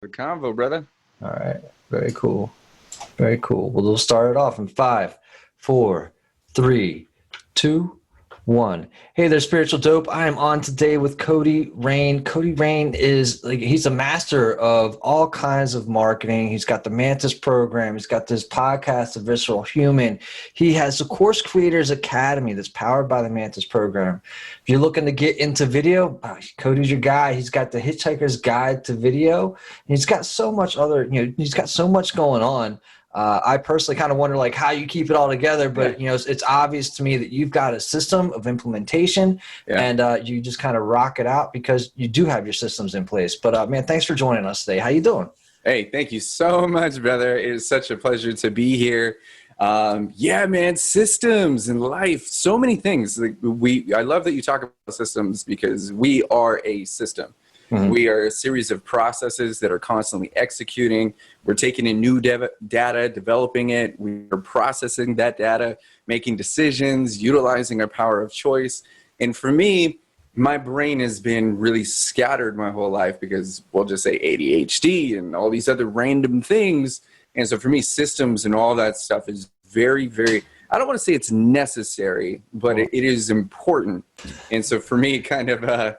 The convo, brother. All right. Very cool. Very cool. Well, we'll start it off in five, four, three, two, one. Hey there, spiritual dope. I am on today with Kohdi Rayne. Kohdi Rayne is he's a master of all kinds of marketing. He's got the Mantis program. He's got this podcast, The Visceral Human. He has the Course Creators Academy that's powered by the Mantis program. If you're looking to get into video, Cody's your guy. He's got the Hitchhiker's Guide to Video. And he's got so much he's got so much going on. I personally kind of wonder how you keep it all together, but it's obvious to me that you've got a system of implementation and you just kind of rock it out because you do have your systems in place. But man, thanks for joining us today. How you doing? Hey, thank you so much, brother. It is such a pleasure to be here. Yeah, man, systems in life, so many things. I love that you talk about systems because we are a system. Mm-hmm. We are a series of processes that are constantly executing. We're taking in new data, developing it. We are processing that data, making decisions, utilizing our power of choice. And for me, my brain has been really scattered my whole life because we'll just say ADHD and all these other random things. And so for me, systems and all that stuff is very, very, I don't want to say it's necessary, but it is important. And so for me, kind of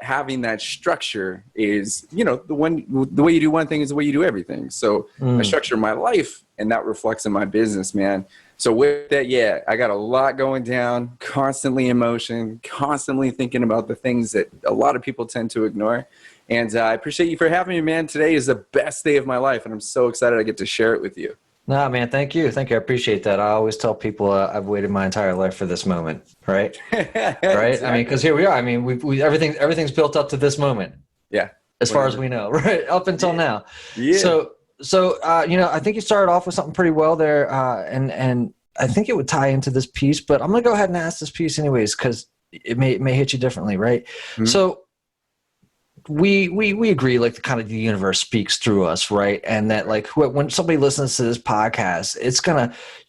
having that structure is, the way you do one thing is the way you do everything. So I structure my life and that reflects in my business, man. So with that, I got a lot going down, constantly in motion, constantly thinking about the things that a lot of people tend to ignore. And I appreciate you for having me, man. Today is the best day of my life, and I'm so excited I get to share it with you. No, man, thank you. Thank you. I appreciate that. I always tell people I've waited my entire life for this moment, right? Right? Exactly. I mean, because here we are. I mean, we everything's built up to this moment. Yeah. As far as we know, right? Up until now. Yeah. So I think you started off with something pretty well there, and I think it would tie into this piece, but I'm going to go ahead and ask this piece anyways because it may hit you differently, right? Mm-hmm. So we agree the kind of the universe speaks through us, right? And that when somebody listens to this podcast,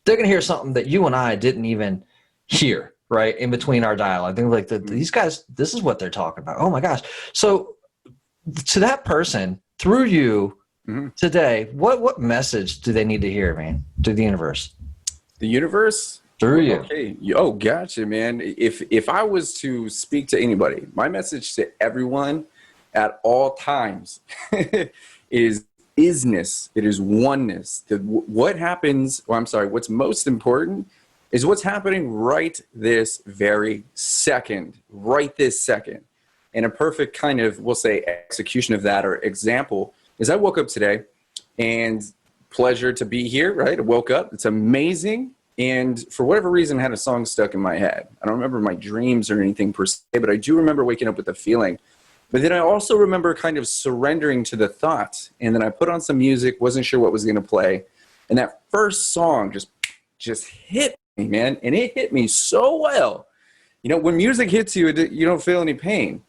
they're gonna hear something that you and I didn't even hear, right? In between our dialogue, they're these guys, this is what they're talking about. Oh my gosh! So to that person through you today, what message do they need to hear, man? To the universe. The universe through you. Okay. Oh, gotcha, man. If I was to speak to anybody, my message to everyone at all times is isness. It is oneness. What's most important is what's happening right this very second, And a perfect kind of, we'll say, execution of that or example is I woke up today and pleasure to be here, right? I woke up. It's amazing. And for whatever reason, I had a song stuck in my head. I don't remember my dreams or anything per se, but I do remember waking up with a feeling. But then I also remember kind of surrendering to the thought. And then I put on some music, wasn't sure what was going to play. And that first song just hit me, man. And it hit me so well. When music hits you, you don't feel any pain.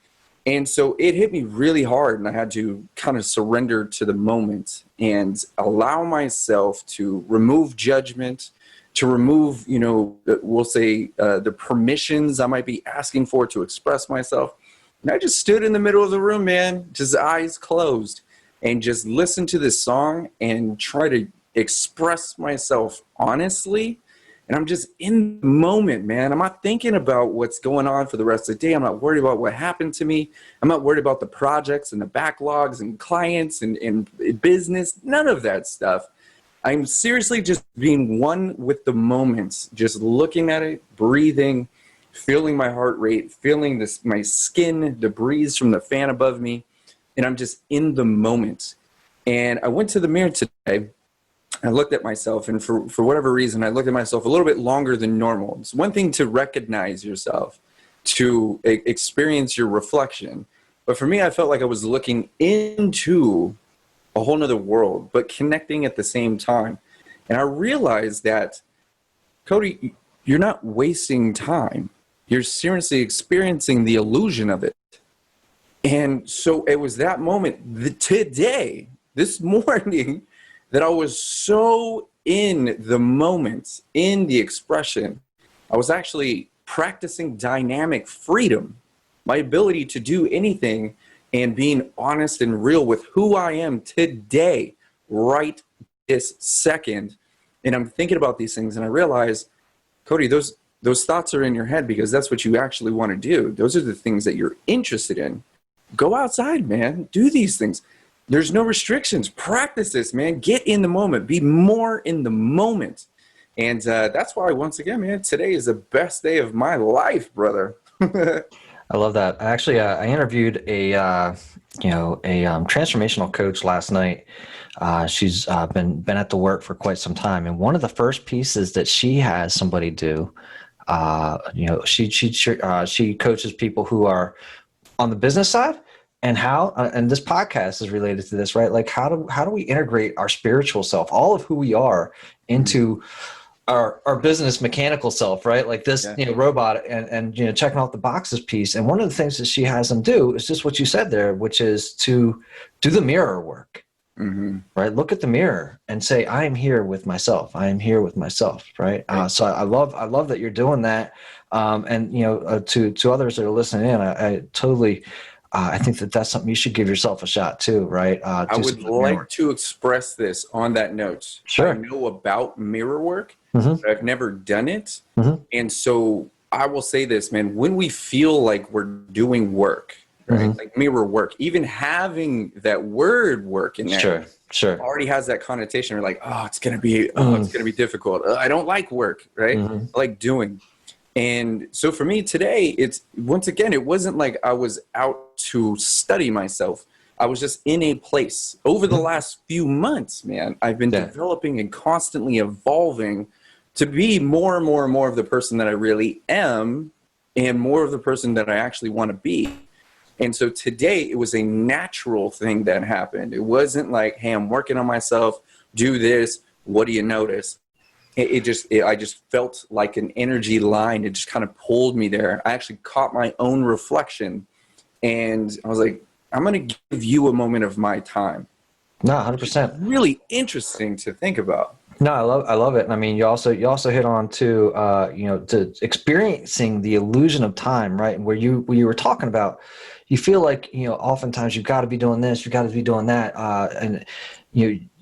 And so it hit me really hard. And I had to kind of surrender to the moment and allow myself to remove judgment, to remove, we'll say the permissions I might be asking for to express myself. And I just stood in the middle of the room, man, just eyes closed, and just listened to this song and try to express myself honestly. And I'm just in the moment, man. I'm not thinking about what's going on for the rest of the day. I'm not worried about what happened to me. I'm not worried about the projects and the backlogs and clients and business, none of that stuff. I'm seriously just being one with the moment, just looking at it, breathing, feeling my heart rate, feeling my skin, the breeze from the fan above me, and I'm just in the moment. And I went to the mirror today, I looked at myself, and for whatever reason, I looked at myself a little bit longer than normal. It's one thing to recognize yourself, to experience your reflection, but for me, I felt like I was looking into a whole nother world, but connecting at the same time. And I realized that, Kohdi, you're not wasting time. You're seriously experiencing the illusion of it. And so it was that moment, today, this morning, that I was so in the moment, in the expression. I was actually practicing dynamic freedom, my ability to do anything and being honest and real with who I am today, right this second. And I'm thinking about these things and I realize, Kohdi, those thoughts are in your head because that's what you actually want to do. Those are the things that you're interested in. Go outside, man. Do these things. There's no restrictions. Practice this, man. Get in the moment. Be more in the moment. And that's why, once again, man, today is the best day of my life, brother. I love that. Actually, I interviewed a transformational coach last night. She's been at the work for quite some time, and one of the first pieces that she has somebody do, she coaches people who are on the business side, and how and this podcast is related to this, right? Like how do we integrate our spiritual self, all of who we are, into our business mechanical self, right? Like this, robot and checking off the boxes piece. And one of the things that she has them do is just what you said there, which is to do the mirror work, right? Look at the mirror and say, I am here with myself. I am here with myself. Right. So I love that you're doing that. And to others that are listening in, I totally, I think that's something you should give yourself a shot too, right? I would like to express this on that note. Sure. I know about mirror work, Mm-hmm. but I've never done it. Mm-hmm. And so I will say this, man, when we feel like we're doing work, right? Like mirror work, even having that word work in there Sure. already has that connotation. We're like, it's going to be difficult. I don't like work, right? I like doing. And so for me today, it's once again, it wasn't like I was out to study myself. I was just in a place over the last few months, man. I've been developing and constantly evolving to be more and more and more of the person that I really am and more of the person that I actually want to be. And so today it was a natural thing that happened. It wasn't like, hey, I'm working on myself, do this. What do you notice? I just felt like an energy line. It just kind of pulled me there. I actually caught my own reflection and I was like, I'm going to give you a moment of my time. No, 100%. Really interesting to think about. No, I love it. And I mean, you also hit on to experiencing the illusion of time, right? And where you were talking about, you feel like, oftentimes you've got to be doing this, you've got to be doing that. And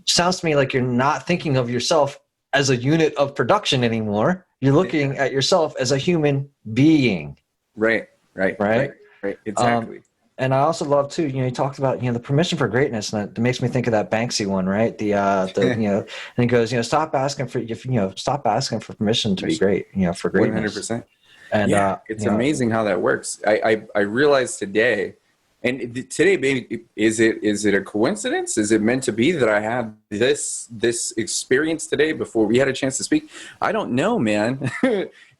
sounds to me like you're not thinking of yourself as a unit of production anymore. You're looking at yourself as a human being. Right. Exactly. And I also love too, you talked about, the permission for greatness, and it makes me think of that Banksy one, right? And he goes, stop asking for permission to be great, for greatness. 100%. And it's amazing how that works. I realized today, and today, maybe, is it a coincidence? Is it meant to be that I had this experience today before we had a chance to speak? I don't know, man.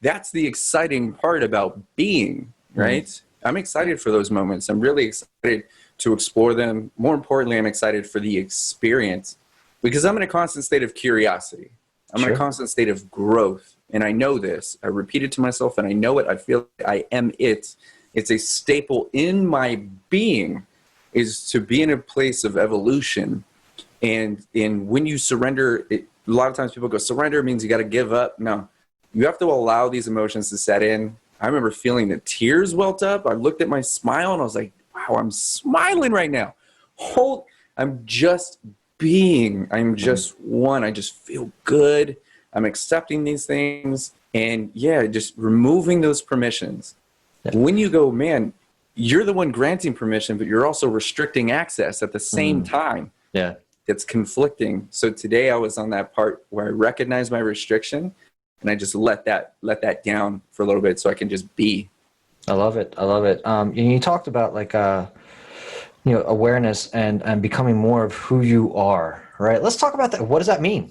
That's the exciting part about being, right? I'm excited for those moments. I'm really excited to explore them. More importantly, I'm excited for the experience because I'm in a constant state of curiosity. I'm in a constant state of growth. And I know this. I repeat it to myself and I know it. I feel I am it. It's a staple in my being is to be in a place of evolution. And when you surrender, a lot of times people go, surrender means you got to give up. No, you have to allow these emotions to set in. I remember feeling the tears welt up. I looked at my smile and I was like, wow, I'm smiling right now. I'm just being. I'm just one. I just feel good. I'm accepting these things. And just removing those permissions. When you go, man, you're the one granting permission, but you're also restricting access at the same time. Yeah. It's conflicting. So today I was on that part where I recognized my restriction and I just let that down for a little bit so I can just be. I love it. You talked about like, awareness and becoming more of who you are, right? Let's talk about that. What does that mean?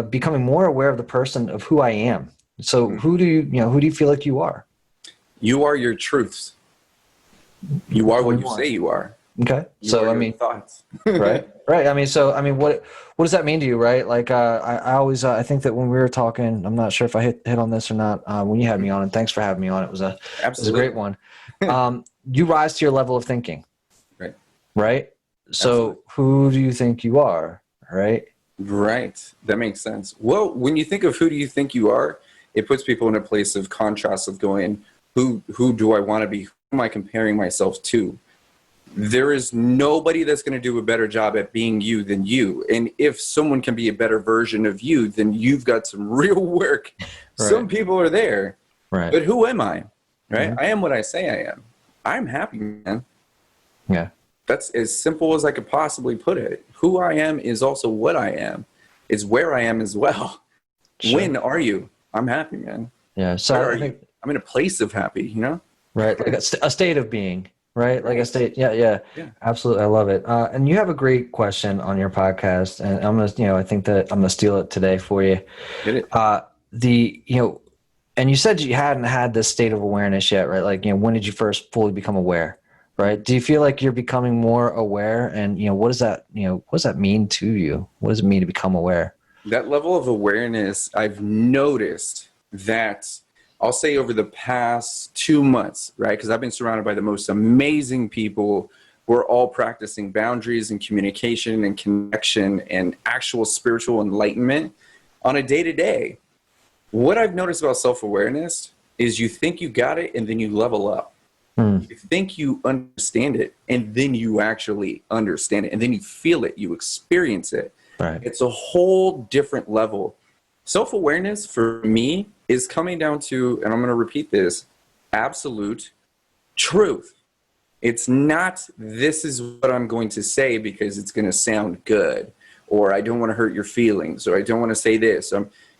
Becoming more aware of the person of who I am. So who do you feel like you are? You are your truths. You are what you say you are. Okay. So I mean, thoughts. Right. I mean, what does that mean to you, right? Like, I always, I think that when we were talking, I'm not sure if I hit on this or not, when you had me on, and thanks for having me on. It was a great one. You rise to your level of thinking. Right. So absolutely. Who do you think you are? Right. That makes sense. Well, when you think of who do you think you are, it puts people in a place of contrast of going, who do I want to be? Who am I comparing myself to? There is nobody that's going to do a better job at being you than you. And if someone can be a better version of you, then you've got some real work. Right. Some people are there, right? But who am I? Right? Mm-hmm. I am what I say I am. I'm happy, man. Yeah. That's as simple as I could possibly put it. Who I am is also what I am. It's where I am as well. Sure. When are you? I'm happy, man. Yeah. So I think I'm in a place of happy, you know? Right. Like a state of being, right? Like a state. Yeah. Absolutely. I love it. And you have a great question on your podcast, and I'm going to, I think that I'm going to steal it today for you. Get it. And you said you hadn't had this state of awareness yet, right? Like, when did you first fully become aware? Right. Do you feel like you're becoming more aware? And, what does that mean to you? What does it mean to become aware? That level of awareness, I've noticed that, I'll say over the past 2 months, right? Because I've been surrounded by the most amazing people who are all practicing boundaries and communication and connection and actual spiritual enlightenment on a day-to-day. What I've noticed about self-awareness is you think you got it and then you level up. You think you understand it, and then you actually understand it, and then you feel it, you experience it. Right. It's a whole different level. Self-awareness for me is coming down to, and I'm going to repeat this, absolute truth. It's not, this is what I'm going to say because it's going to sound good, or I don't want to hurt your feelings, or I don't want to say this.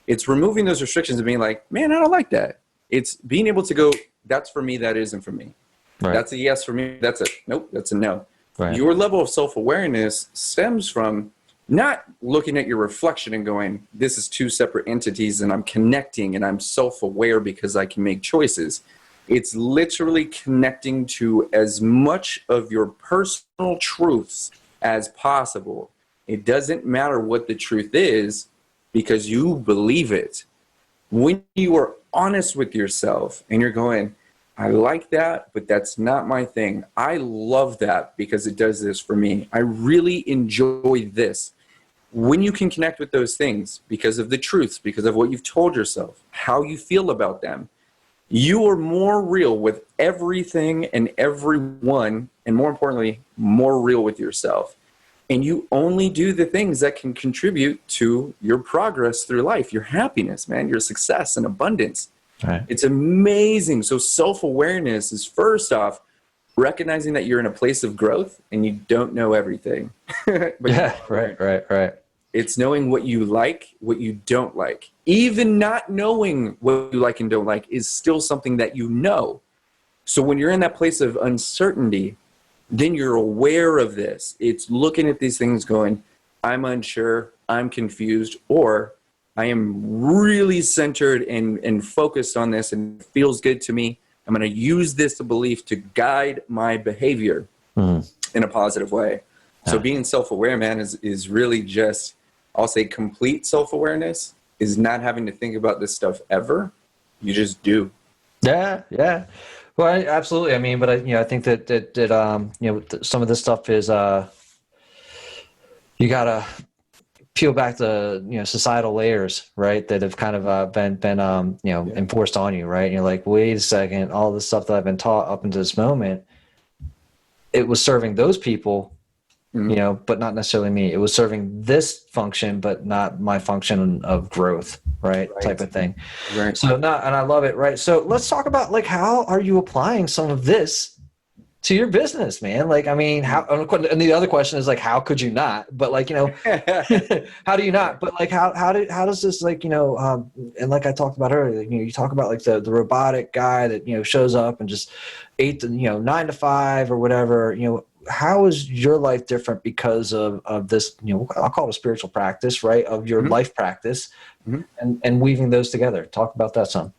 It's removing those restrictions and being like, man, I don't like that. It's being able to go, that's for me, that isn't for me. Right. That's a yes for me. That's a nope. That's a no. Right. Your level of self-awareness stems from not looking at your reflection and going, this is two separate entities and I'm connecting and I'm self-aware because I can make choices. It's literally connecting to as much of your personal truths as possible. It doesn't matter what the truth is because you believe it. When you are honest with yourself and you're going, I like that, but that's not my thing. I love that because it does this for me. I really enjoy this. When you can connect with those things because of the truths, because of what you've told yourself, how you feel about them, you are more real with everything and everyone, and more importantly, more real with yourself. And you only do the things that can contribute to your progress through life, your happiness, man, your success and abundance. Right. It's amazing. So self-awareness is first off recognizing that you're in a place of growth and you don't know everything. But yeah, right. It's knowing what you like, what you don't like. Even not knowing what you like and don't like is still something that you know. So when you're in that place of uncertainty, then you're aware of this. It's looking at these things going, I'm unsure, I'm confused, or I am really centered and focused on this and it feels good to me. I'm going to use this belief to guide my behavior in a positive way. So being self-aware, man, is really just, I'll say complete self-awareness is not having to think about this stuff ever. You just do. Yeah. Well, absolutely. I mean, but I think that some of this stuff is you gotta peel back the societal layers, right, that have kind of been enforced on you, right? And you're like, wait a second, all the stuff that I've been taught up until this moment, it was serving those people, but not necessarily me. It was serving this function, but not my function of growth, right? Type of thing. Right. So and I love it, right? So let's talk about like how are you applying some of this to your business, man? Like, I mean, how? And the other question is like, how could you not? But like, how do you not? But like, how does this like, and like I talked about earlier, you talk about like the robotic guy that shows up and just 8 to 9 to 5 or whatever. How is your life different because of this? I'll call it a spiritual practice, right? Of your life practice, and weaving those together. Talk about that some.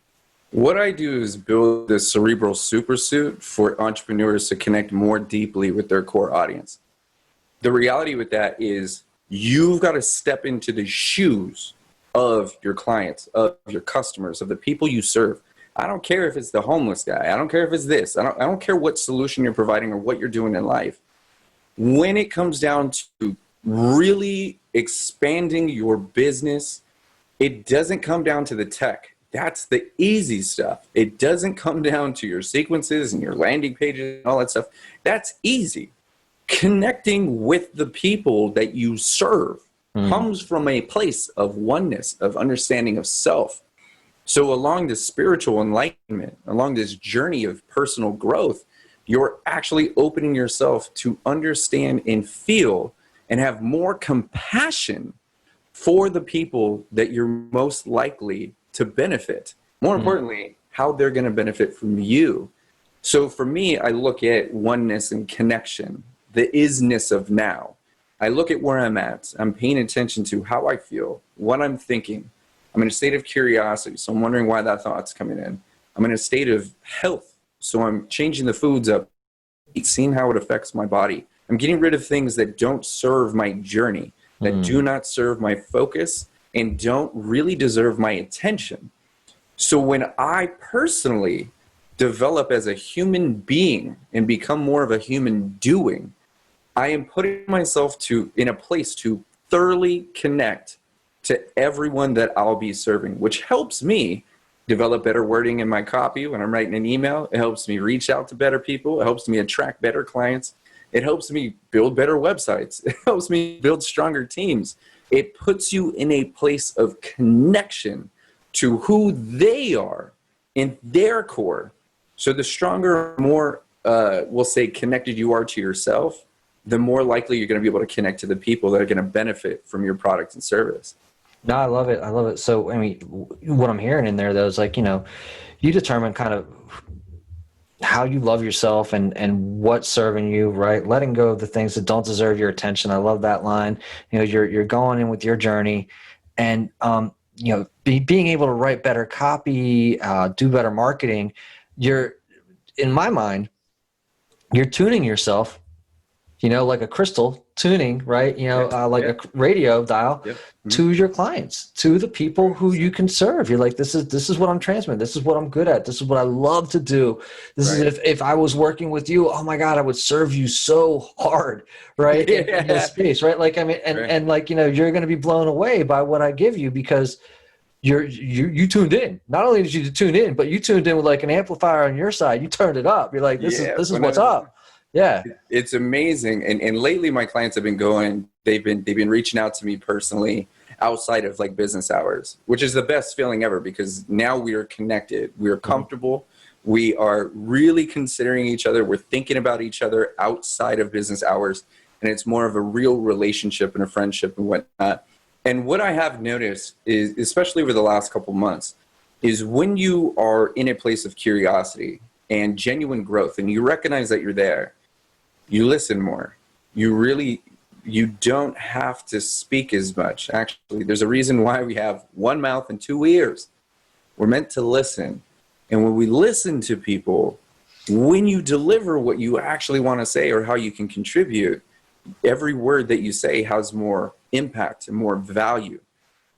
What I do is build this cerebral supersuit for entrepreneurs to connect more deeply with their core audience. The reality with that is you've got to step into the shoes of your clients, of your customers, of the people you serve. I don't care if it's the homeless guy. I don't care if it's this. I don't care what solution you're providing or what you're doing in life. When it comes down to really expanding your business, it doesn't come down to the tech. That's the easy stuff. It doesn't come down to your sequences and your landing pages and all that stuff. That's easy. connecting with the people that you serve comes from a place of oneness, of understanding of self. So along this spiritual enlightenment, along this journey of personal growth, you're actually opening yourself to understand and feel and have more compassion for the people that you're most likely to benefit. More importantly, how they're going to benefit from you. So for me, I look at oneness and connection, the isness of now. I look at where I'm at. I'm paying attention to how I feel, what I'm thinking. I'm in a state of curiosity, so I'm wondering why that thought's coming in. I'm in a state of health, so I'm changing the foods up, seeing how it affects my body. I'm getting rid of things that don't serve my journey, that do not serve my focus, and don't really deserve my attention. So when I personally develop as a human being and become more of a human doing, I am putting myself in a place to thoroughly connect to everyone that I'll be serving, which helps me develop better wording in my copy when I'm writing an email. It helps me reach out to better people. It helps me attract better clients. It helps me build better websites. It helps me build stronger teams. It puts you in a place of connection to who they are in their core. So the stronger, more, we'll say, connected you are to yourself, the more likely you're going to be able to connect to the people that are going to benefit from your product and service. No, I love it. I love it. So, I mean, what I'm hearing in there, though, is like, you determine kind of how you love yourself and what's serving you, right? Letting go of the things that don't deserve your attention. I love that line. You're going in with your journey, and being able to write better copy, do better marketing. In my mind, you're tuning yourself, like a crystal tuning, right? Like a radio dial to your clients, to the people who you can serve. You're like, this is what I'm transmitting. This is what I'm good at. This is what I love to do. This is if I was working with you, oh my God, I would serve you so hard, right? In this space, right? Like, I mean, and like, you're going to be blown away by what I give you because you tuned in. Not only did you tune in, but you tuned in with like an amplifier on your side. You turned it up. You're like, this is what's up. Yeah. It's amazing. And lately my clients have been they've been reaching out to me personally outside of like business hours, which is the best feeling ever because now we are connected. We are comfortable. We are really considering each other. We're thinking about each other outside of business hours. And it's more of a real relationship and a friendship and whatnot. And what I have noticed is, especially over the last couple months, is when you are in a place of curiosity and genuine growth and you recognize that you're there, you listen more. You don't have to speak as much. Actually, there's a reason why we have one mouth and two ears. We're meant to listen. And when we listen to people, when you deliver what you actually want to say or how you can contribute, every word that you say has more impact and more value.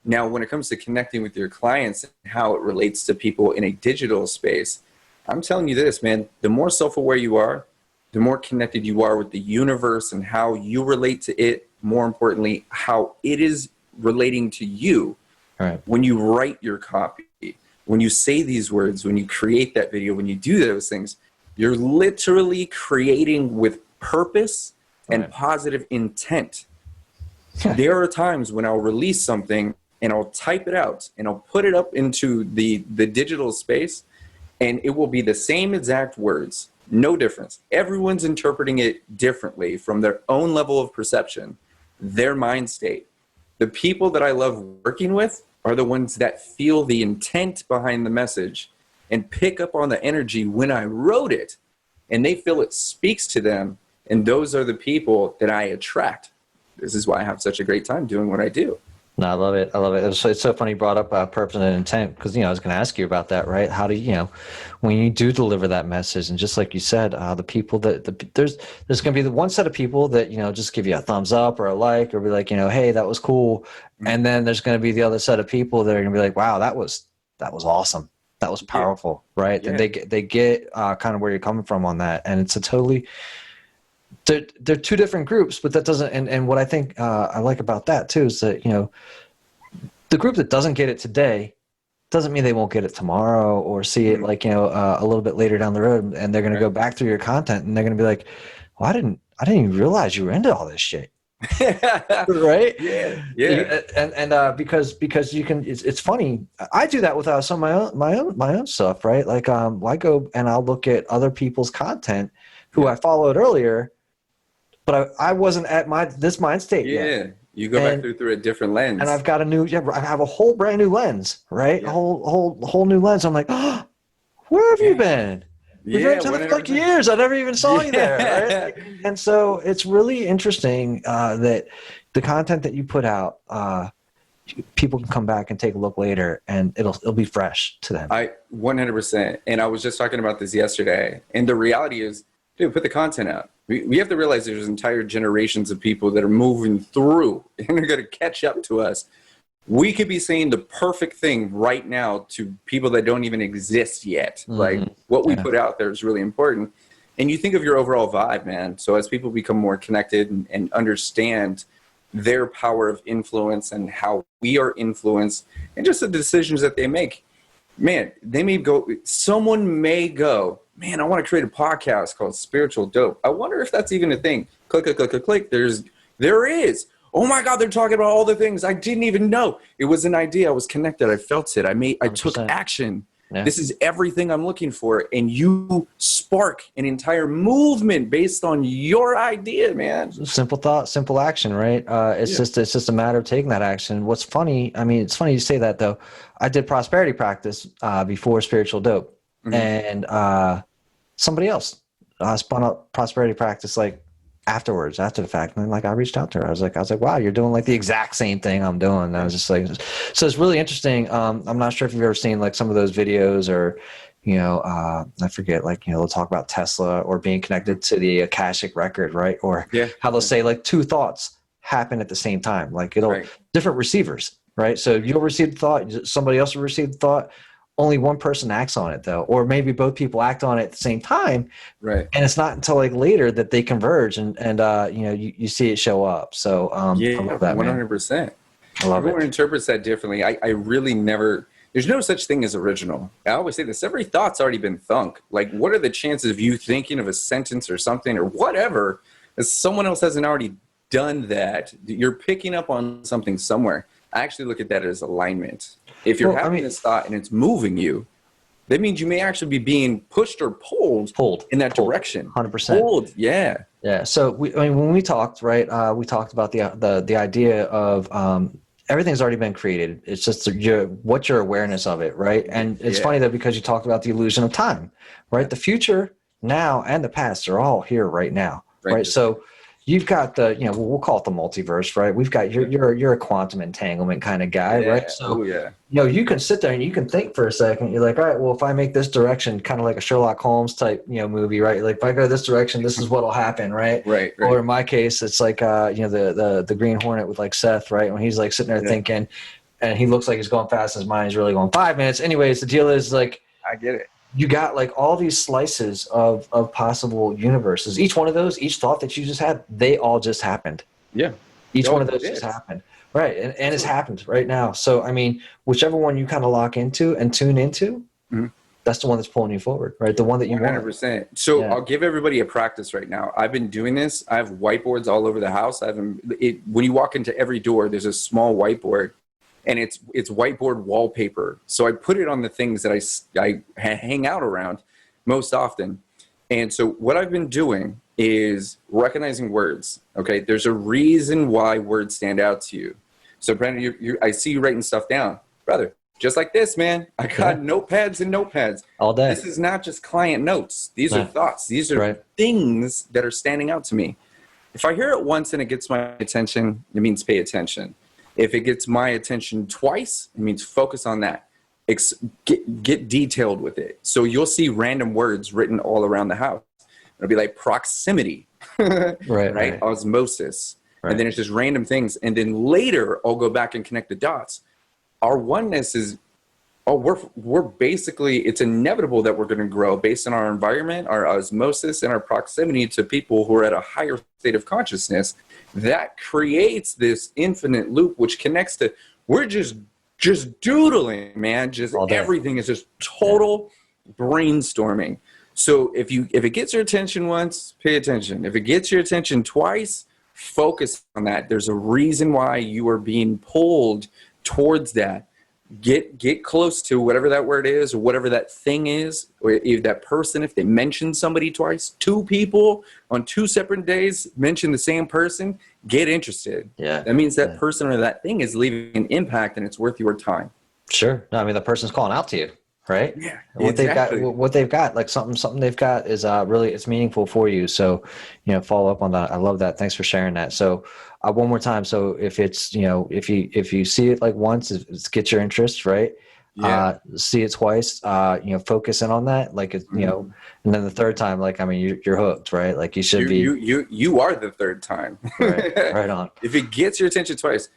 Now, when it comes to connecting with your clients and how it relates to people in a digital space, I'm telling you this, man, the more self-aware you are, the more connected you are with the universe and how you relate to it, more importantly, how it is relating to you. Right. When you write your copy, when you say these words, when you create that video, when you do those things, you're literally creating with purpose and positive intent. There are times when I'll release something and I'll type it out and I'll put it up into the digital space and it will be the same exact words. No difference. Everyone's interpreting it differently from their own level of perception, their mind state. The people that I love working with are the ones that feel the intent behind the message and pick up on the energy when I wrote it, and they feel it speaks to them, and those are the people that I attract. This is why I have such a great time doing what I do. No, I love it. I love it. It's so funny you brought up purpose and intent because, I was going to ask you about that, right? How do you, when you do deliver that message and just like you said, the people there's going to be the one set of people that, just give you a thumbs up or a like or be like, hey, that was cool. And then there's going to be the other set of people that are going to be like, wow, that was awesome. That was powerful. Right. Yeah. And they get kind of where you're coming from on that. And it's a totally, they're two different groups, but that doesn't, and what I think I like about that too is that, the group that doesn't get it today doesn't mean they won't get it tomorrow or see it like, a little bit later down the road, and they're going to go back through your content and they're going to be like, well, I didn't even realize you were into all this shit. Right? Yeah. And because you can, it's funny. I do that with some of my own stuff, right? Like I go and I'll look at other people's content who I followed earlier, but I wasn't at this mind state yet. Yeah. You go back through a different lens. And I've got I have a whole brand new lens, right? Yeah. A whole new lens. I'm like, oh, where have you been? We've been together for like years. I never even saw you there, right? And so it's really interesting that the content that you put out, people can come back and take a look later, and it'll be fresh to them. 100%. And I was just talking about this yesterday. And the reality is, dude, put the content out. We have to realize there's entire generations of people that are moving through, and they're going to catch up to us. We could be saying the perfect thing right now to people that don't even exist yet. Mm-hmm. Like what we put out there is really important. And you think of your overall vibe, man. So as people become more connected and understand their power of influence and how we are influenced and just the decisions that they make, man, someone may go, man, I want to create a podcast called Spiritual Dope. I wonder if that's even a thing. Click. There is. Oh my God, they're talking about all the things I didn't even know. It was an idea. I was connected. I felt it. I took action. Yeah. This is everything I'm looking for. And you spark an entire movement based on your idea, man. Simple thought, simple action, right? It's just a matter of taking that action. What's funny, I mean, it's funny you say that though. I did prosperity practice before Spiritual Dope. Mm-hmm. And somebody else spun up prosperity practice like afterwards, after the fact. And like I reached out to her. I was like, wow, you're doing like the exact same thing I'm doing. And I was just like, so it's really interesting. I'm not sure if you've ever seen like some of those videos or, I forget, like, they'll talk about Tesla or being connected to the Akashic record, right? Or how they'll say like two thoughts happen at the same time. Like different receivers, right? So you'll receive the thought, somebody else will receive the thought. Only one person acts on it though, or maybe both people act on it at the same time. Right. And it's not until like later that they converge and you see it show up. So I love that, 100%. I love Everyone interprets that differently. I really never, there's no such thing as original. I always say this, every thought's already been thunk. Like what are the chances of you thinking of a sentence or something or whatever, if someone else hasn't already done that? You're picking up on something somewhere. I actually look at that as alignment. If you're having this thought and it's moving you, that means you may actually be being pushed or pulled in that direction. 100%. Pulled, yeah. Yeah. So when we talked, right, we talked about the idea of everything's already been created. It's just what's your awareness of it, right? And it's funny that because you talked about the illusion of time, right? The future, now, and the past are all here right now, right? So you've got we'll call it the multiverse, right? We've got you're a quantum entanglement kind of guy, right? So you can sit there and you can think for a second. You're like, all right, well, if I make this direction, kind of like a Sherlock Holmes type movie, right? Like if I go this direction, this is what'll happen, right? Right. Or in my case, it's like the Green Hornet with like Seth, right? When he's like sitting there thinking, and he looks like he's going fast, and his mind is really going 5 minutes. Anyways, the deal is like, I get it. You got like all these slices of possible universes. Each one of those, each thought that you just had, they all just happened. Yeah. Each one of those just happened. Right. And it's happened right now. So, I mean, whichever one you kind of lock into and tune into, that's the one that's pulling you forward, right? The one that you 100%. want. So I'll give everybody a practice right now. I've been doing this. I have whiteboards all over the house. When you walk into every door, there's a small whiteboard. And it's whiteboard wallpaper. So I put it on the things that I hang out around most often. And so what I've been doing is recognizing words. Okay, there's a reason why words stand out to you. So Brandon, I see you writing stuff down, brother. Just like this, man. I got notepads and notepads all day. This is not just client notes. These are thoughts. These are things that are standing out to me. If I hear it once and it gets my attention, it means pay attention. If it gets my attention twice, it means focus on that. Get detailed with it. So you'll see random words written all around the house. It'll be like proximity, right? Osmosis. Right. And then it's just random things. And then later, I'll go back and connect the dots. Our oneness is, we're basically, it's inevitable that we're going to grow based on our environment, our osmosis, and our proximity to people who are at a higher state of consciousness. That creates this infinite loop, which connects to, we're just doodling, man. Just everything is just total brainstorming. So if it gets your attention once, pay attention. If it gets your attention twice, focus on that. There's a reason why you are being pulled towards that. Get close to whatever that word is or whatever that thing is, or if that person, if they mention somebody twice, two people on two separate days mention the same person, get interested. Yeah. That means that person or that thing is leaving an impact and it's worth your time. Sure. No, I mean, the person's calling out to you, right? Yeah, What exactly. they've got, like something they've got is really, it's meaningful for you. So, follow up on that. I love that. Thanks for sharing that. So one more time. So if it's, if you see it like once, it's get your interest, right? Yeah. See it twice, focus in on that. Like, and then the third time, like, I mean, you're hooked, right? Like you should be. You are the third time. Right on. If it gets your attention twice,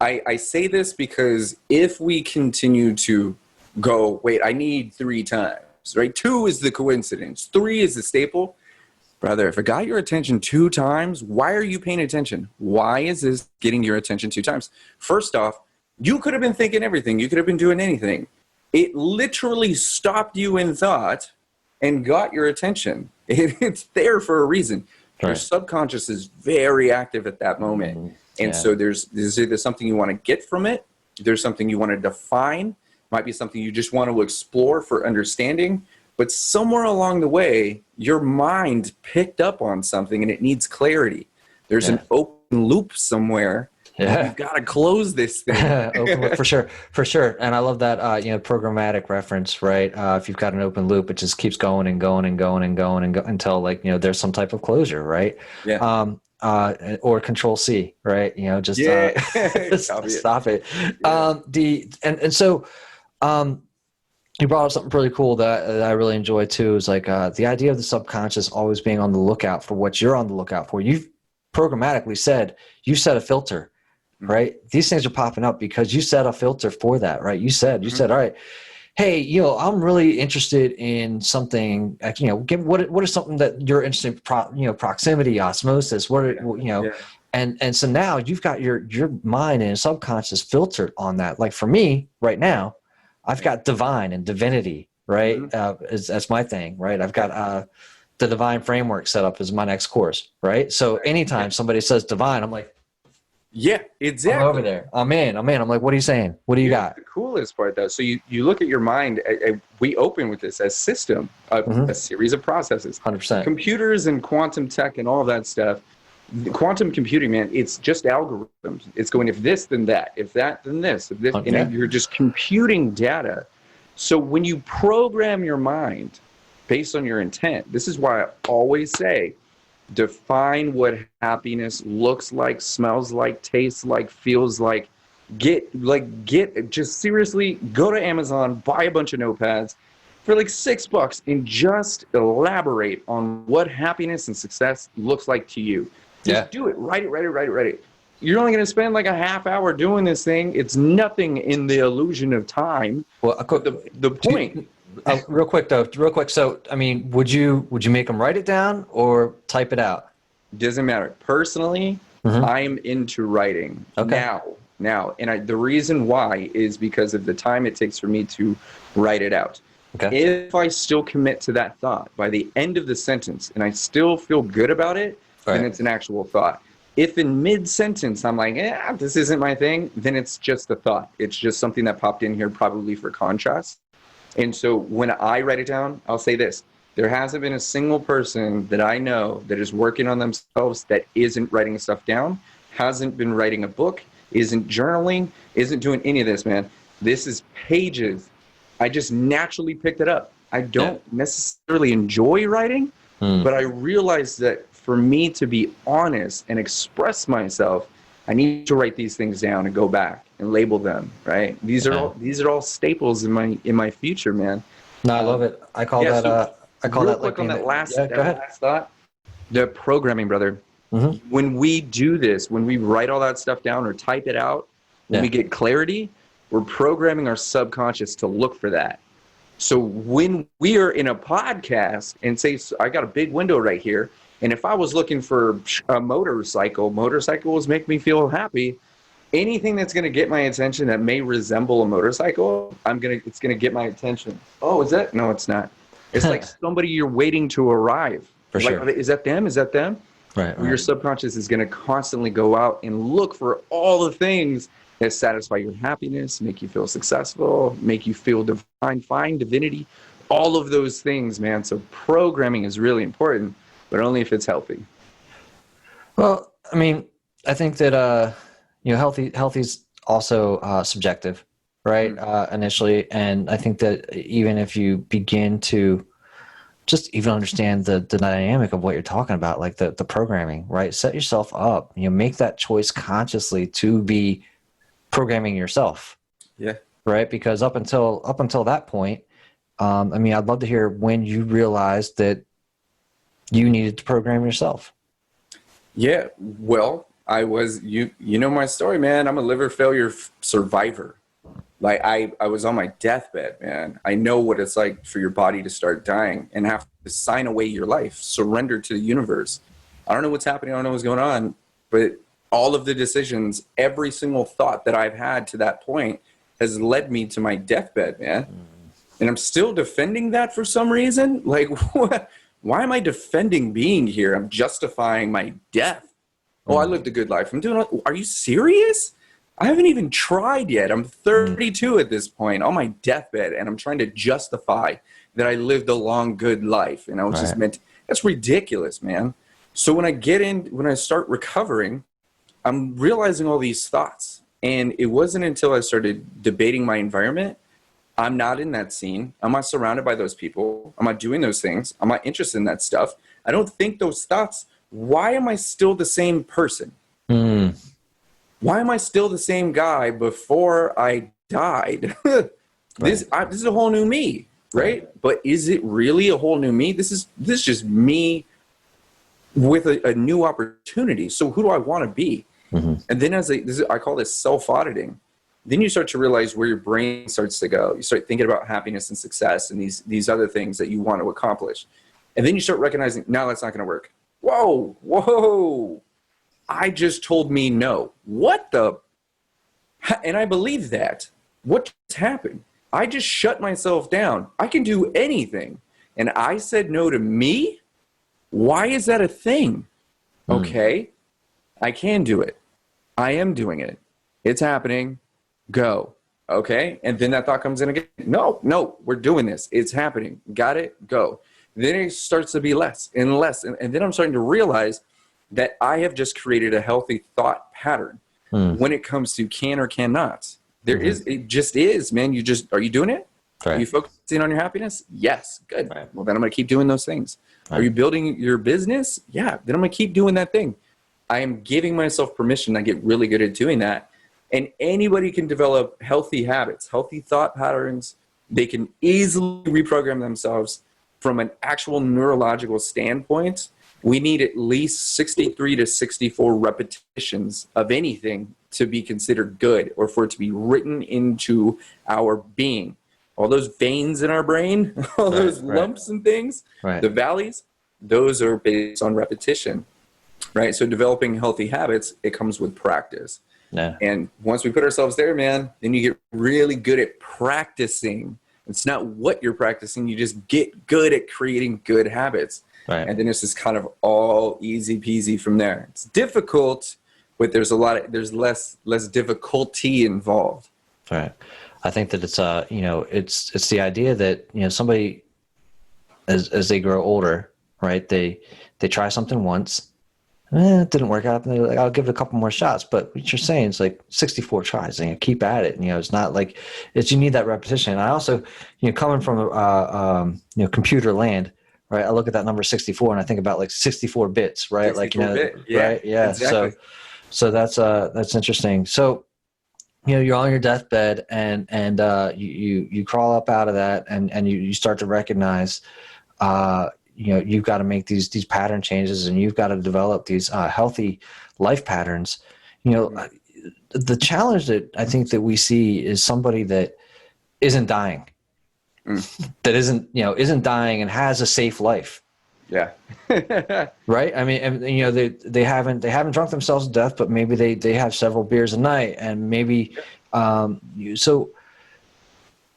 I say this because if we continue to go, wait, I need 3 times, right? 2 is the coincidence. 3 is the staple. Brother, if it got your attention 2 times, why are you paying attention? Why is this getting your attention 2 times? First off, you could have been thinking everything. You could have been doing anything. It literally stopped you in thought and got your attention. It's there for a reason. Right. Your subconscious is very active at that moment. Mm-hmm. And so there's either something you want to get from it. There's something you want to define. Might be something you just want to explore for understanding. But somewhere along the way, your mind picked up on something and it needs clarity. There's an open loop somewhere. Yeah. You've got to close this thing. For sure. And I love that, programmatic reference, right? If you've got an open loop, it just keeps going and going and going and going and until there's some type of closure, right? Yeah. Or Control C, right? Just stop it. Yeah. So you brought up something really cool that I really enjoy too, is like the idea of the subconscious always being on the lookout for what you're on the lookout for. You've programmatically said you set a filter, right? These things are popping up because you set a filter for that, right? You said, all right, hey, I'm really interested in something, what is something that you're interested in, proximity, osmosis, and so now you've got your mind and subconscious filtered on that. Like for me right now, I've got divine and divinity, right? That's my thing, right? I've got the divine framework set up as my next course, right? So anytime somebody says divine, I'm like, yeah, exactly. I'm over there. I'm in. I'm like, what are you saying? What do you got? The coolest part, though, so you look at your mind. We open with this as system, a series of processes. 100%. Computers and quantum tech and all of that stuff. Quantum computing, man, it's just algorithms. It's going if this, then that. If that, then this. If this, you're just computing data. So when you program your mind based on your intent, this is why I always say, define what happiness looks like, smells like, tastes like, feels like. Just seriously, go to Amazon, buy a bunch of notepads for like $6 and just elaborate on what happiness and success looks like to you. Just do it. Write it. You're only going to spend like a half hour doing this thing. It's nothing in the illusion of time. Well, the point. Real quick. So, I mean, would you make them write it down or type it out? Doesn't matter. Personally, I'm into writing now. And the reason why is because of the time it takes for me to write it out. Okay. If I still commit to that thought by the end of the sentence and I still feel good about it, then it's an actual thought. If in mid-sentence I'm like, this isn't my thing, then it's just a thought. It's just something that popped in here probably for contrast. And so when I write it down, I'll say this. There hasn't been a single person that I know that is working on themselves that isn't writing stuff down, hasn't been writing a book, isn't journaling, isn't doing any of this, man. This is pages. I just naturally picked it up. I don't necessarily enjoy writing, but I realized that for me to be honest and express myself, I need to write these things down and go back and label them, right? These are all staples in my future, man. No, I love it. I call that like on that last thought. The programming, brother. When we do this, when we write all that stuff down or type it out, when we get clarity, we're programming our subconscious to look for that. So when we are in a podcast and say, I got a big window right here, and if I was looking for a motorcycles make me feel happy. Anything that's going to get my attention that may resemble a motorcycle, it's going to get my attention. Oh, is that? No, it's not. It's like somebody you're waiting to arrive. For Like, sure. is that them? Is that them? Right. Where your subconscious is going to constantly go out and look for all the things that satisfy your happiness, make you feel successful, make you feel divine, find divinity, all of those things, man. So programming is really important, but only if it's healthy. Well, I mean, I think that healthy's also subjective, right? Initially, and I think that even if you begin to just even understand the dynamic of what you're talking about, like the programming, right? Set yourself up, make that choice consciously to be programming yourself. Yeah. Right. Because up until that point, I mean, I'd love to hear when you realized that you needed to program yourself. Yeah. Well, I was, you know my story, man. I'm a liver failure survivor. Like I was on my deathbed, man. I know what it's like for your body to start dying and have to sign away your life, surrender to the universe. I don't know what's happening. I don't know what's going on, but all of the decisions, every single thought that I've had to that point has led me to my deathbed, man. And I'm still defending that for some reason. Like, what? Why am I defending being here? I'm justifying my death. Oh, I lived a good life. Are you serious? I haven't even tried yet. I'm 32 at this point, on my deathbed, and I'm trying to justify that I lived a long, good life. And I was just meant, that's ridiculous, man. So when I start recovering, I'm realizing all these thoughts. And it wasn't until I started debating my environment. I'm not in that scene. I'm not surrounded by those people. I'm not doing those things. I'm not interested in that stuff. I don't think those thoughts. Why am I still the same person? Why am I still the same guy before I died? This is a whole new me, right? But is it really a whole new me? This is just me with a new opportunity. So who do I want to be? And then I call this self-auditing. Then you start to realize where your brain starts to go. You start thinking about happiness and success and these other things that you want to accomplish. And then you start recognizing, no, that's not going to work. Whoa. I just told me no. What the? And I believe that. What just happened? I just shut myself down. I can do anything. And I said no to me? Why is that a thing? Okay, I can do it. I am doing it. It's happening. Go. Okay? And then that thought comes in again. No, we're doing this. It's happening. Got it? Go. Then it starts to be less and less. And then I'm starting to realize that I have just created a healthy thought pattern when it comes to can or cannot. It just is, man. Are you doing it? Are you focusing on your happiness? Yes. Good. Well, then I'm going to keep doing those things. Are you building your business? Yeah. Then I'm going to keep doing that thing. I am giving myself permission. I get really good at doing that. And anybody can develop healthy habits, healthy thought patterns. They can easily reprogram themselves from an actual neurological standpoint. We need at least 63 to 64 repetitions of anything to be considered good or for it to be written into our being. All those veins in our brain, all those lumps and things, the valleys, those are based on repetition, right? So developing healthy habits, it comes with practice. And once we put ourselves there, man, then you get really good at practicing. It's not what you're practicing. You just get good at creating good habits. And then it's just kind of all easy peasy from there. It's difficult, but there's less difficulty involved. I think that it's it's the idea that somebody as they grow older, right? They try something once, it didn't work out, and they're like, I'll give it a couple more shots. But what you're saying is like 64 tries, and keep at it. It's not like you need that repetition. And I also coming from computer land. Right, I look at that number 64 and I think about like 64 bits, right? 64 bit. Yeah, right, yeah. Exactly. So that's interesting. So you're on your deathbed and you crawl up out of that and you start to recognize you've got to make these pattern changes and you've got to develop these healthy life patterns. The challenge that I think that we see is somebody that isn't dying. That isn't dying and has a safe life. Yeah. Right. I mean, and, they haven't drunk themselves to death, but maybe they have several beers a night, and maybe. So,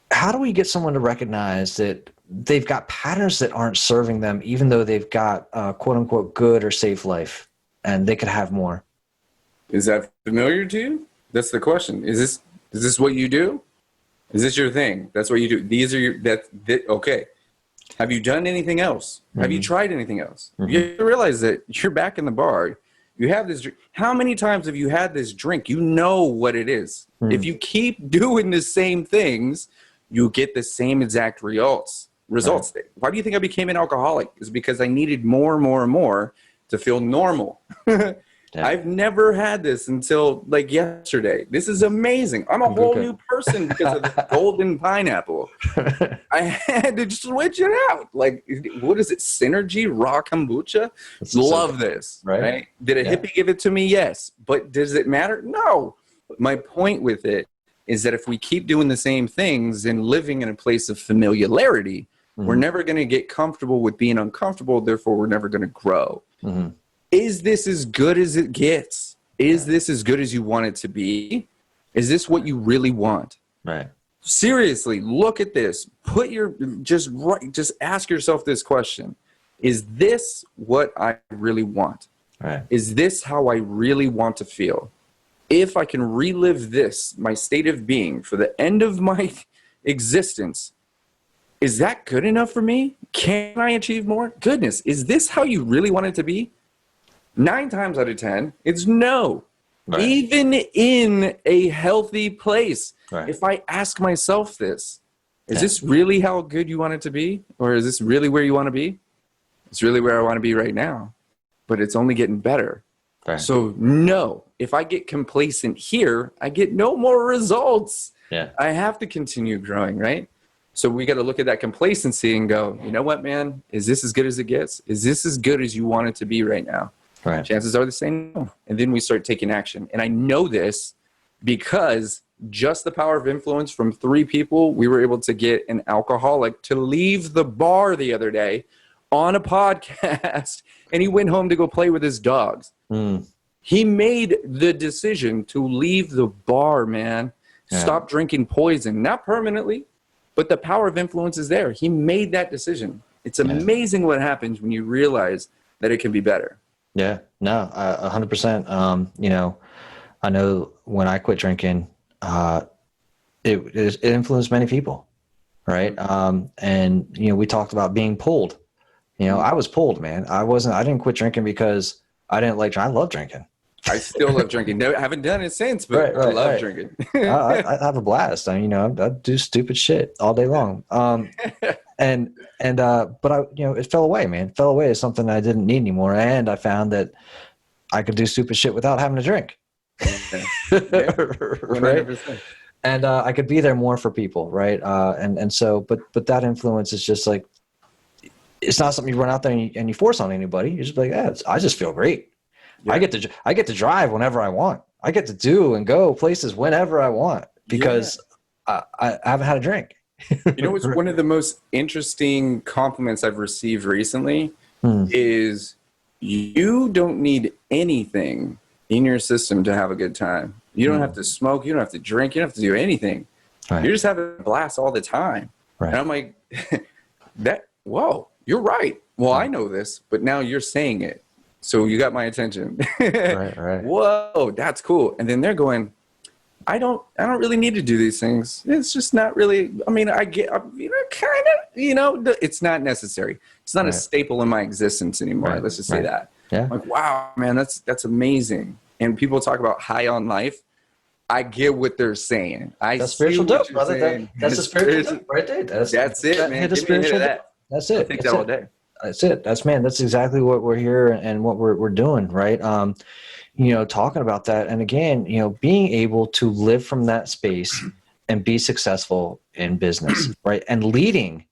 how do we get someone to recognize that they've got patterns that aren't serving them, even though they've got quote unquote good or safe life, and they could have more. Is that familiar to you? That's the question. Is this what you do? Is this your thing? That's what you do. These are your okay. Have you done anything else? Mm-hmm. Have you tried anything else? Mm-hmm. You realize that you're back in the bar. You have this. How many times have you had this drink? You know what it is. Mm-hmm. If you keep doing the same things, you get the same exact results. Right. Why do you think I became an alcoholic? Is because I needed more and more and more to feel normal. Yeah. I've never had this until like yesterday. This is amazing. I'm a whole new person because of the golden pineapple. I had to switch it out. Like, what is it? Synergy raw kombucha? Love this. Right? Did a hippie give it to me? Yes. But does it matter? No. My point with it is that if we keep doing the same things and living in a place of familiarity, we're never going to get comfortable with being uncomfortable. Therefore, we're never going to grow. Mm-hmm. Is this as good as it gets? Is this as good as you want it to be? Is this what you really want? Right. Seriously, look at this. Just ask yourself this question. Is this what I really want? Right. Is this how I really want to feel? If I can relive this, my state of being, for the end of my existence, is that good enough for me? Can I achieve more? Goodness, is this how you really want it to be? 9 times out of 10, it's no. Right. Even in a healthy place, if I ask myself this, is this really how good you want it to be? Or is this really where you want to be? It's really where I want to be right now, but it's only getting better. Right. So no, if I get complacent here, I get no more results. Yeah. I have to continue growing, right? So we got to look at that complacency and go, you know what, man? Is this as good as it gets? Is this as good as you want it to be right now? Right. Chances are the same. No. And then we start taking action. And I know this because just the power of influence from 3 people, we were able to get an alcoholic to leave the bar the other day on a podcast, and he went home to go play with his dogs. Mm. He made the decision to leave the bar, man. Yeah. Stop drinking poison, not permanently, but the power of influence is there. He made that decision. It's amazing what happens when you realize that it can be better. Yeah, no, 100%. You know, I know when I quit drinking, it influenced many people, right? And you know, we talked about being pulled. You know, I was pulled, man. I didn't quit drinking because I didn't like. I love drinking. I still love drinking. No, I haven't done it since, but I love drinking. I have a blast. I do stupid shit all day long. But it fell away, man. It fell away as something I didn't need anymore. And I found that I could do stupid shit without having to drink. Yeah. 100%. Right? And I could be there more for people. Right. But that influence is just like, it's not something you run out there and you force on anybody. You just be like, I just feel great. Yeah. I get to drive whenever I want. I get to do and go places whenever I want because I haven't had a drink. You know what's one of the most interesting compliments I've received recently is you don't need anything in your system to have a good time. You don't have to smoke. You don't have to drink. You don't have to do anything. Right. You're just having a blast all the time. Right. And I'm like, whoa, you're right. Well, I know this, but now you're saying it. So you got my attention. Right. Whoa, that's cool. And then they're going, I don't really need to do these things. It's just not really, I mean, it's not necessary. It's not a staple in my existence anymore. Right. Let's just say that. Yeah. I'm like, wow, man, that's amazing. And people talk about high on life. I get what they're saying. That's spiritual dope, brother. That's the spiritual dope right there. That's it, man. Give me a hit of that. That's it. I think that all day. That's it. That's exactly what we're here and what we're doing, right? Talking about that. And again, being able to live from that space and be successful in business, right? And leading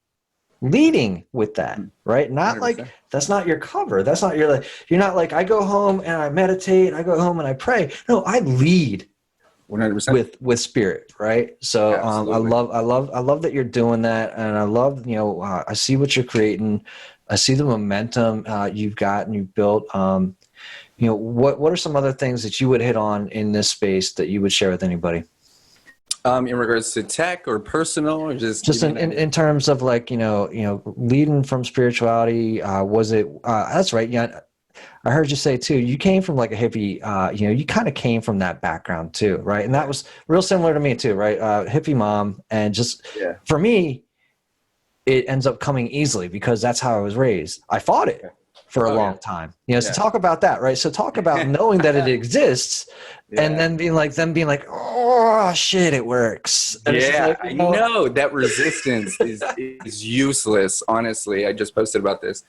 with that, right? Not 100%. Like, that's not your cover. That's not you're not like, I go home and I meditate, I go home and I pray. No, I lead 100% with spirit, right? So I love that you're doing that. And I love, I see what you're creating. I see the momentum you've got and you've built. What are some other things that you would hit on in this space that you would share with anybody? In regards to tech or personal or Just in terms of like, leading from spirituality, was it, that's right. Yeah. I heard you say too, you came from like a hippie, you kind of came from that background too, right? And that was real similar to me too, right? Hippie mom. And just for me, it ends up coming easily because that's how I was raised. I fought it for a long time, so talk about that, right? So talk about knowing that it exists and then being like, oh shit, it works. And I know that resistance is useless. Honestly, I just posted about this.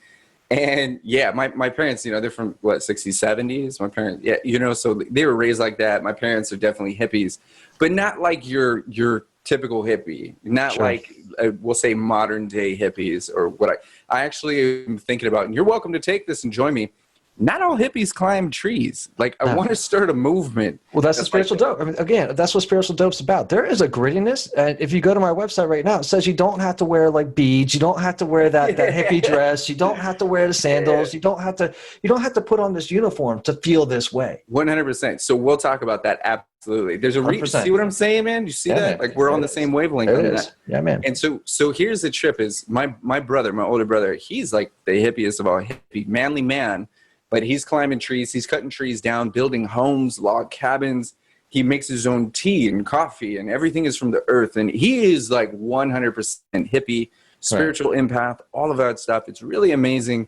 And my parents, they're from what, 60s, 70s. My parents, so they were raised like that. My parents are definitely hippies, but not like your typical hippie, not like we'll say modern day hippies or what I actually am thinking about. And you're welcome to take this and join me. Not all hippies climb trees. Like I want to start a movement. Well, that's the spiritual dope. I mean, again, that's what spiritual dope's about. There is a grittiness. And if you go to my website right now, it says you don't have to wear like beads. You don't have to wear that hippie dress. You don't have to wear the sandals. You don't have to put on this uniform to feel this way. 100%. So we'll talk about that. Absolutely. There's a reason. See what I'm saying, man? You see that? Man. Like we're on the same wavelength on that. Yeah, man. And so here's the trip is my brother, my older brother, he's like the hippiest of all hippie, manly man. But he's climbing trees, he's cutting trees down, building homes, log cabins. He makes his own tea and coffee, and everything is from the earth. And he is like 100% hippie, spiritual empath, all of that stuff. It's really amazing.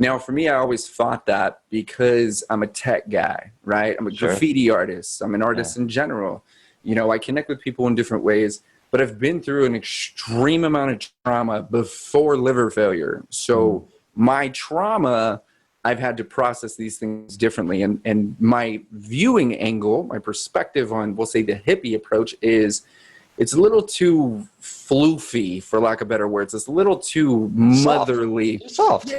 Now, for me, I always thought that because I'm a tech guy, right? I'm a graffiti artist. I'm an artist in general. I connect with people in different ways. But I've been through an extreme amount of trauma before liver failure. So my trauma, I've had to process these things differently. And my viewing angle, my perspective on, we'll say the hippie approach is it's a little too floofy, for lack of better words. It's a little too motherly. Soft.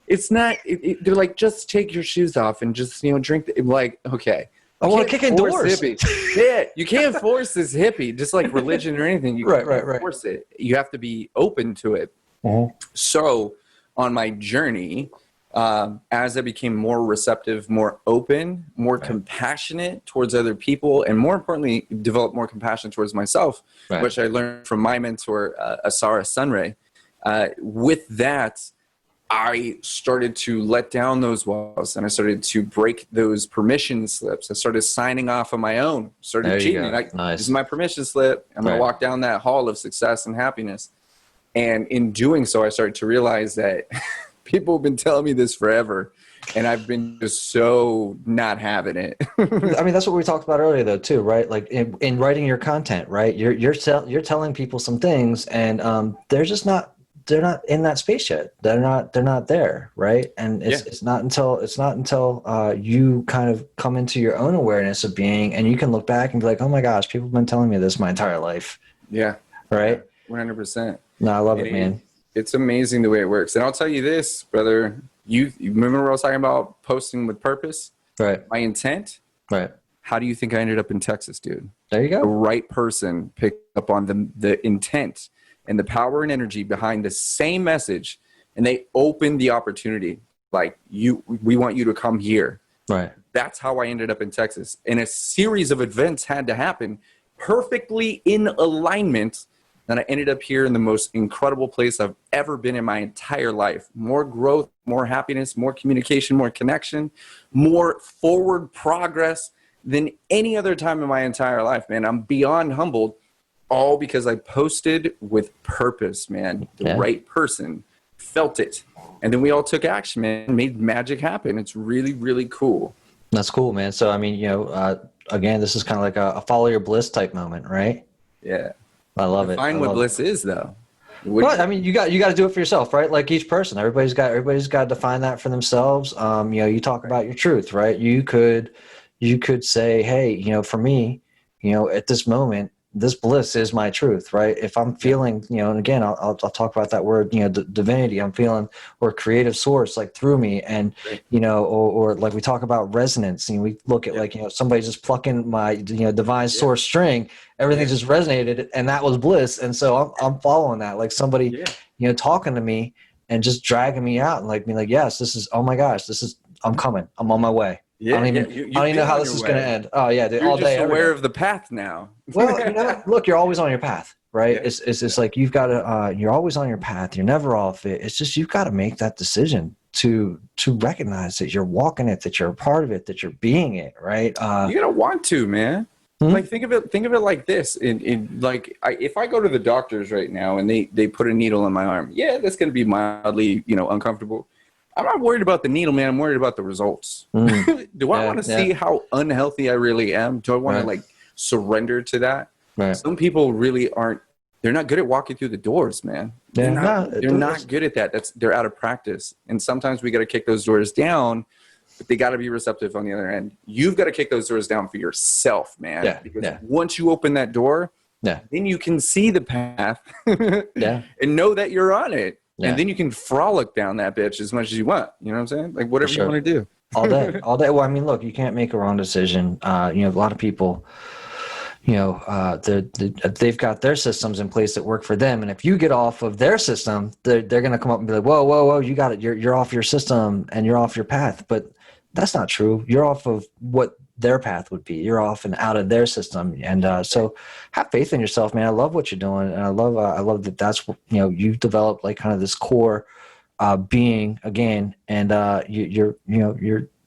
It's not, they're like, just take your shoes off and just, drink. Like, okay. I want to kick indoors. You can't force this hippie, just like religion or anything. You can't force it. You have to be open to it. So on my journey, as I became more receptive, more open, more compassionate towards other people, and more importantly, developed more compassion towards myself, which I learned from my mentor, Asara Sunray. With that, I started to let down those walls, and I started to break those permission slips. I started signing off on my own, started cheating. This is my permission slip. I'm going to walk down that hall of success and happiness. And in doing so, I started to realize that people have been telling me this forever, and I've been just so not having it. I mean, that's what we talked about earlier, though, too, right? Like in writing your content, right? You're telling people some things, and they're not in that space yet. They're not there, right? And it's not until you kind of come into your own awareness of being, and you can look back and be like, oh my gosh, people have been telling me this my entire life. Yeah. Right. 100%. No, I love it, man. It's amazing the way it works. And I'll tell you this, brother, you remember what I was talking about posting with purpose? Right. My intent? Right. How do you think I ended up in Texas, dude? There you go. The right person picked up on the intent and the power and energy behind the same message, and they opened the opportunity. Like, we want you to come here. Right. That's how I ended up in Texas. And a series of events had to happen perfectly in alignment. And I ended up here in the most incredible place I've ever been in my entire life. More growth, more happiness, more communication, more connection, more forward progress than any other time in my entire life, man. I'm beyond humbled, all because I posted with purpose, man. The right person felt it. And then we all took action, man, and made magic happen. It's really, really cool. That's cool, man. So, I mean, again, this is kind of like a follow your bliss type moment, right? Yeah. I love it. Define what bliss is, though. Well, I mean, you got to do it for yourself, right? Like each person, everybody's got to define that for themselves. You talk about your truth, right? You could say, hey, for me, at this moment, this bliss is my truth, right? If I'm feeling, and again, I'll talk about that word, divinity. I'm feeling, or creative source, like through me, and or like we talk about resonance, and we look at somebody just plucking my divine source string, everything just resonated, and that was bliss. And so I'm following that, like somebody talking to me and just dragging me out, and like being like, yes, this is, oh my gosh, this is, I'm coming, I'm on my way. Yeah, yeah. I don't even know how this is going to end. Oh yeah, dude, You're all just day, every aware day. of the path now. Well, look, you're always on your path, right? Yeah. It's like you've got to, you're always on your path. You're never off it. It's just, you've got to make that decision to recognize that you're walking it, that you're a part of it, that you're being it, right? You gotta want to, man. Like think of it like this. If I go to the doctors right now and they put a needle in my arm, yeah, that's gonna be mildly, uncomfortable. I'm not worried about the needle, man. I'm worried about the results. Do I want to see how unhealthy I really am? Do I want to surrender to that? Right. Some people really aren't. They're not good at walking through the doors, man. They're not good at that. They're out of practice. And sometimes we got to kick those doors down, but they got to be receptive on the other end. You've got to kick those doors down for yourself, man. Yeah. Because once you open that door, then you can see the path and know that you're on it. Yeah. And then you can frolic down that bitch as much as you want. You know what I'm saying? Like whatever you want to do. All day. Well, I mean, look, you can't make a wrong decision. A lot of people, they've got their systems in place that work for them. And if you get off of their system, they're going to come up and be like, whoa, you got it. You're off your system and you're off your path. But that's not true. You're off of what their path would be. You're off and out of their system. And so have faith in yourself, man. I love what you're doing. And I love that that's, you've developed like kind of this core being again. And you're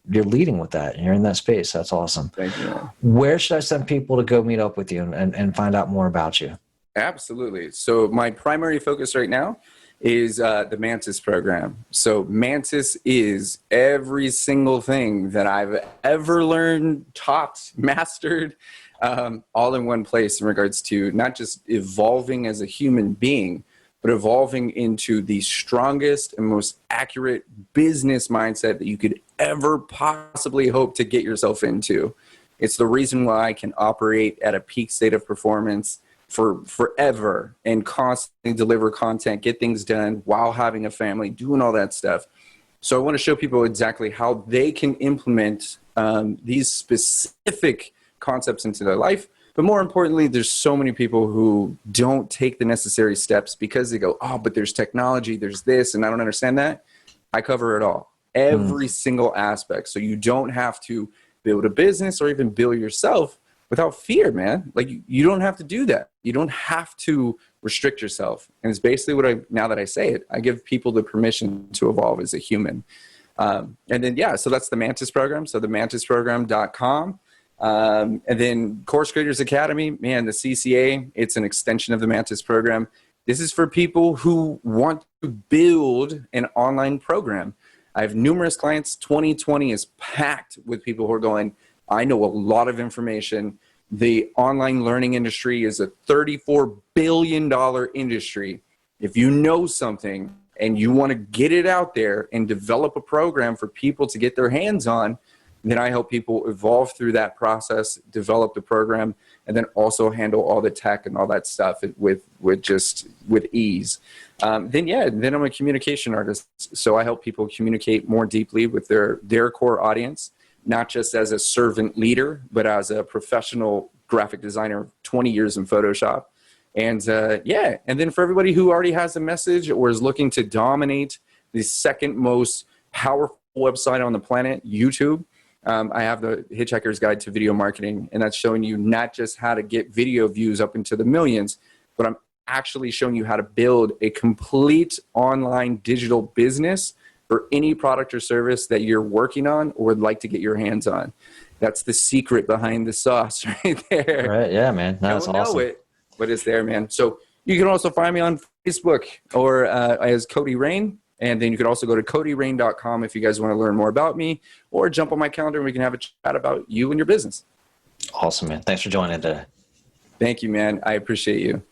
leading with that. And you're in that space. That's awesome. Thank you, man. Where should I send people to go meet up with you and find out more about you? Absolutely. So my primary focus right now is the Mantis program. So Mantis is every single thing that I've ever learned, taught, mastered, all in one place in regards to not just evolving as a human being, but evolving into the strongest and most accurate business mindset that you could ever possibly hope to get yourself into. It's the reason why I can operate at a peak state of performance for forever and constantly deliver content, get things done while having a family, doing all that stuff. So I want to show people exactly how they can implement these specific concepts into their life. But more importantly, there's so many people who don't take the necessary steps because they go, oh, but there's technology, there's this, and I don't understand that. I cover it all, every single aspect. So you don't have to build a business or even build yourself without fear, man. Like you don't have to do that. You don't have to restrict yourself. And it's basically now that I say it, I give people the permission to evolve as a human. And then, so that's the Mantis program. So the mantisprogram.com. And then Course Creators Academy, man, the CCA, it's an extension of the Mantis program. This is for people who want to build an online program. I have numerous clients. 2020 is packed with people who are going, I know a lot of information. The online learning industry is a $34 billion industry. If you know something and you want to get it out there and develop a program for people to get their hands on, then I help people evolve through that process, develop the program, and then also handle all the tech and all that stuff with ease. Then I'm a communication artist. So I help people communicate more deeply with their core audience, not just as a servant leader, but as a professional graphic designer, 20 years in Photoshop. And and then for everybody who already has a message or is looking to dominate the second most powerful website on the planet, YouTube, I have the Hitchhiker's Guide to Video Marketing, and that's showing you not just how to get video views up into the millions, but I'm actually showing you how to build a complete online digital business for any product or service that you're working on or would like to get your hands on. That's the secret behind the sauce right there. Right, yeah, man. That's awesome. Know it, but it's there, man. So you can also find me on Facebook or as Kohdi Rayne. And then you could also go to KohdiRayne.com if you guys want to learn more about me, or jump on my calendar and we can have a chat about you and your business. Awesome, man. Thanks for joining today. Thank you, man. I appreciate you.